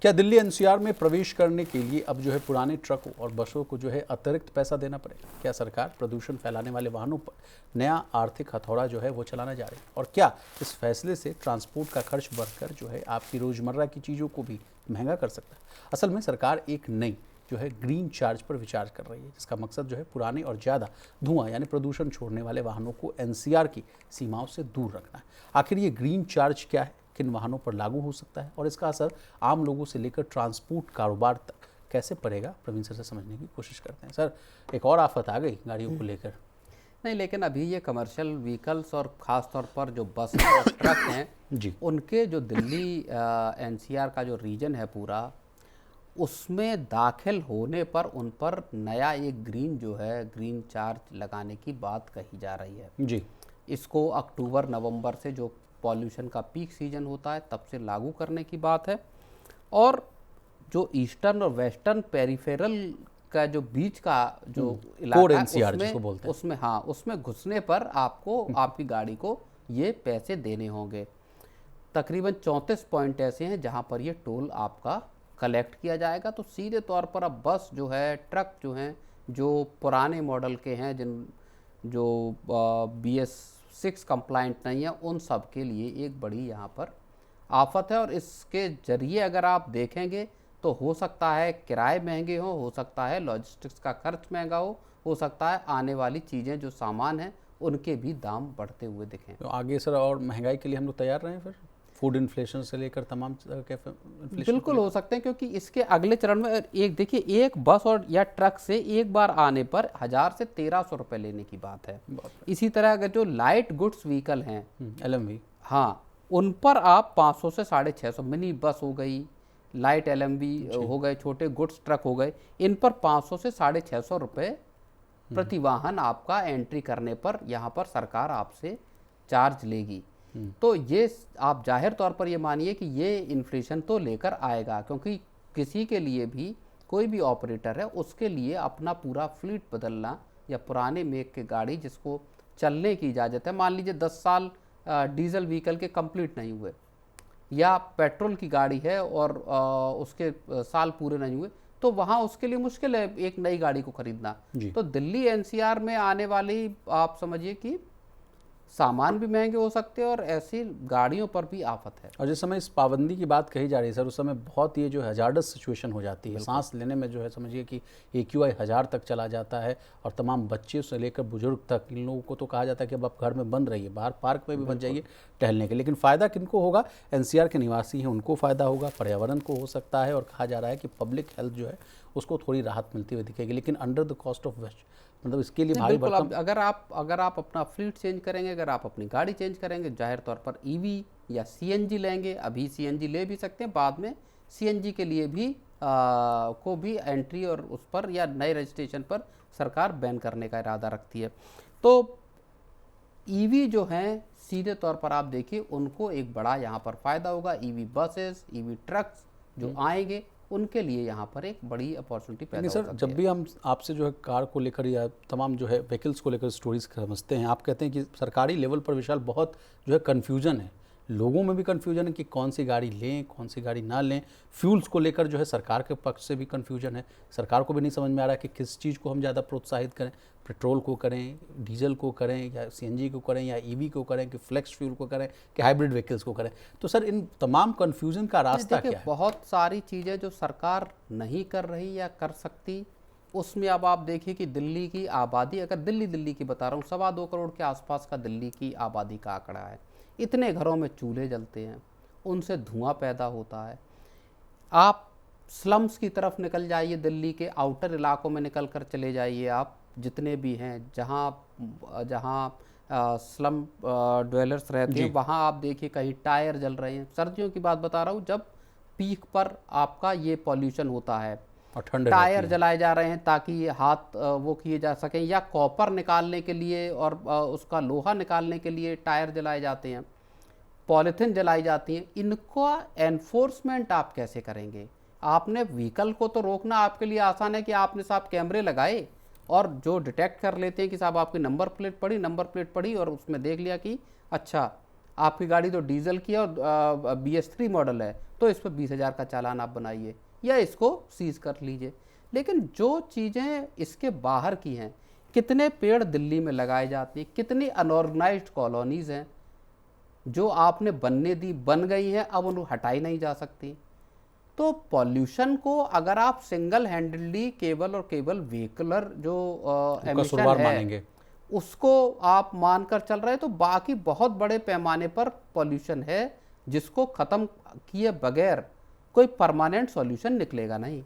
क्या दिल्ली एनसीआर में प्रवेश करने के लिए अब जो है पुराने ट्रकों और बसों को जो है अतिरिक्त पैसा देना पड़ेगा? क्या सरकार प्रदूषण फैलाने वाले वाहनों पर नया आर्थिक हथौड़ा जो है वो चलाना जा रही है? और क्या इस फैसले से ट्रांसपोर्ट का खर्च बढ़कर जो है आपकी रोजमर्रा की चीज़ों को भी महंगा कर सकता है? असल में सरकार एक नई जो है ग्रीन चार्ज पर विचार कर रही है, जिसका मकसद जो है पुराने और ज़्यादा धुआं यानी प्रदूषण छोड़ने वाले वाहनों को एनसीआर की सीमाओं से दूर रखना है। आखिर ये ग्रीन चार्ज क्या है, किन वाहनों पर लागू हो सकता है और इसका असर आम लोगों से लेकर ट्रांसपोर्ट कारोबार तक कैसे पड़ेगा, प्रवीण सर से समझने की कोशिश करते हैं। सर, एक और आफत आ गई गाड़ियों को लेकर। नहीं, लेकिन अभी ये कमर्शियल व्हीकल्स और ख़ास तौर पर जो बस और ट्रक हैं जी, उनके जो दिल्ली एनसीआर का जो रीजन है पूरा, उसमें दाखिल होने पर उन पर नया एक ग्रीन चार्ज लगाने की बात कही जा रही है। जी, इसको अक्टूबर नवंबर से जो पॉल्यूशन का पीक सीजन होता है तब से लागू करने की बात है। और जो ईस्टर्न और वेस्टर्न पेरिफेरल का जो बीच का जो कोड इलाका है एनसीआर जिसको बोलते हैं। उसमें घुसने पर आपको आपकी गाड़ी को ये पैसे देने होंगे। तकरीबन 34 पॉइंट ऐसे हैं जहां पर ये टोल आपका कलेक्ट किया जाएगा। तो सीधे तौर पर अब बस जो है, ट्रक जो हैं, जो पुराने मॉडल के हैं, जो BS6 कंप्लाइंट नहीं है, उन सब के लिए एक बड़ी यहाँ पर आफत है। और इसके जरिए अगर आप देखेंगे तो हो सकता है किराए महंगे हो सकता है लॉजिस्टिक्स का खर्च महंगा हो सकता है आने वाली चीज़ें जो सामान हैं उनके भी दाम बढ़ते हुए दिखें। तो आगे सर और महंगाई के लिए हम लोग तैयार रहें, फिर फूड इन्फ्लेशन से लेकर तमाम इन्फ्लेशन? बिल्कुल हो सकते हैं, क्योंकि इसके अगले चरण में एक देखिए, एक बस और या ट्रक से एक बार आने पर 1000 से 1300 रुपये लेने की बात है। इसी तरह अगर जो लाइट गुड्स व्हीकल हैं, LMV, हाँ, उन पर आप 500 से 650, मिनी बस हो गई, लाइट LMV हो गए, छोटे गुड्स ट्रक हो गए, इन पर 500 से 650 रुपये प्रति वाहन आपका एंट्री करने पर यहाँ पर सरकार आपसे चार्ज लेगी। तो ये आप जाहिर तौर पर ये मानिए कि ये इन्फ्लेशन तो लेकर आएगा, क्योंकि किसी के लिए भी, कोई भी ऑपरेटर है, उसके लिए अपना पूरा फ्लीट बदलना या पुराने मेक के गाड़ी जिसको चलने की इजाज़त है, मान लीजिए 10 साल डीजल व्हीकल के कंप्लीट नहीं हुए, या पेट्रोल की गाड़ी है और उसके साल पूरे नहीं हुए, तो वहाँ उसके लिए मुश्किल है एक नई गाड़ी को खरीदना। तो दिल्ली एनसीआर में आने वाली, आप समझिए कि सामान भी महंगे हो सकते हैं और ऐसी गाड़ियों पर भी आफत है। और जिस समय इस पाबंदी की बात कही जा रही है सर, उस समय बहुत ये जो हजार्डस सिचुएशन हो जाती है, सांस लेने में जो है समझिए कि AQI 1000 तक चला जाता है और तमाम बच्चे से लेकर बुजुर्ग तक, इन लोगों को तो कहा जाता है कि अब आप घर में बंद रहिए, बाहर पार्क में भी बन जाइए टहलने के। लेकिन फ़ायदा किनको होगा? एनसीआर के निवासी हैं उनको फ़ायदा होगा, पर्यावरण को हो सकता है, और कहा जा रहा है कि पब्लिक हेल्थ जो है उसको थोड़ी राहत मिलती हुई दिखेगी, लेकिन under the cost of waste, मतलब इसके लिए भारी भरकम। अगर आप अपना फ्लीट चेंज करेंगे, अगर आप अपनी गाड़ी चेंज करेंगे, जाहिर तौर पर EV या CNG लेंगे, अभी CNG ले भी सकते हैं, बाद में CNG के लिए भी को भी एंट्री और उस पर या नए रजिस्ट्रेशन पर सरकार बैन करने का इरादा रखती है। तो EV जो हैं, सीधे तौर पर आप देखिए, उनको एक बड़ा यहाँ पर फ़ायदा होगा। EV बसेस, EV ट्रक्स जो आएंगे, उनके लिए यहाँ पर एक बड़ी अपॉर्चुनिटी पैदा हो सकती है। जब भी हम आपसे जो है कार को लेकर या तमाम जो है व्हीकल्स को लेकर स्टोरीज समझते हैं, आप कहते हैं कि सरकारी लेवल पर विशाल बहुत जो है कन्फ्यूजन है, लोगों में भी कन्फ्यूजन है कि कौन सी गाड़ी लें, कौन सी गाड़ी ना लें। फ्यूल्स को लेकर जो है सरकार के पक्ष से भी कन्फ्यूजन है, सरकार को भी नहीं समझ में आ रहा है कि किस चीज़ को हम ज़्यादा प्रोत्साहित करें, पेट्रोल को करें, डीजल को करें, या CNG को करें, या EV को करें, कि फ्लेक्स फ्यूल को करें, कि हाइब्रिड व्हीकल्स को करें। तो सर, इन तमाम कन्फ्यूजन का रास्ता क्या है? बहुत सारी चीज़ें जो सरकार नहीं कर रही या कर सकती, उसमें अब आप देखिए कि दिल्ली की आबादी, अगर दिल्ली की बता रहा हूँ, 2.25 करोड़ के आसपास का दिल्ली की आबादी का आंकड़ा है। इतने घरों में चूल्हे जलते हैं, उनसे धुआं पैदा होता है। आप स्लम्स की तरफ निकल जाइए, दिल्ली के आउटर इलाकों में निकल कर चले जाइए, आप जितने भी हैं, जहाँ स्लम ड्वेलर्स रहते हैं, वहाँ आप देखिए कहीं टायर जल रहे हैं। सर्दियों की बात बता रहा हूँ, जब पीक पर आपका ये पॉल्यूशन होता है, टायर जलाए जा रहे हैं ताकि हाथ वो किए जा सकें, या कॉपर निकालने के लिए और उसका लोहा निकालने के लिए टायर जलाए जाते हैं, पॉलीथिन जलाई जाती हैं। इनका एनफोर्समेंट आप कैसे करेंगे? आपने व्हीकल को तो रोकना आपके लिए आसान है कि आपने साहब कैमरे लगाए और जो डिटेक्ट कर लेते हैं कि साहब आपकी नंबर प्लेट पड़ी और उसमें देख लिया कि अच्छा आपकी गाड़ी तो डीजल की है और BS3 मॉडल है, तो इस पर 20,000 का चालान आप बनाइए या इसको सीज कर लीजिए। लेकिन जो चीज़ें इसके बाहर की हैं, कितने पेड़ दिल्ली में लगाए जाते हैं, कितनी अनऑर्गेनाइज्ड कॉलोनीज़ हैं जो आपने बनने दी, बन गई हैं, अब उन्हें हटाई नहीं जा सकती। तो पॉल्यूशन को अगर आप सिंगल हैंडेडली केवल और केवल व्हीकलर जो एमिशन कसूरवार है मानेंगे। उसको आप मानकर चल रहे हैं, तो बाकी बहुत बड़े पैमाने पर पॉल्यूशन है जिसको ख़त्म किए बगैर कोई परमानेंट सॉल्यूशन निकलेगा नहीं।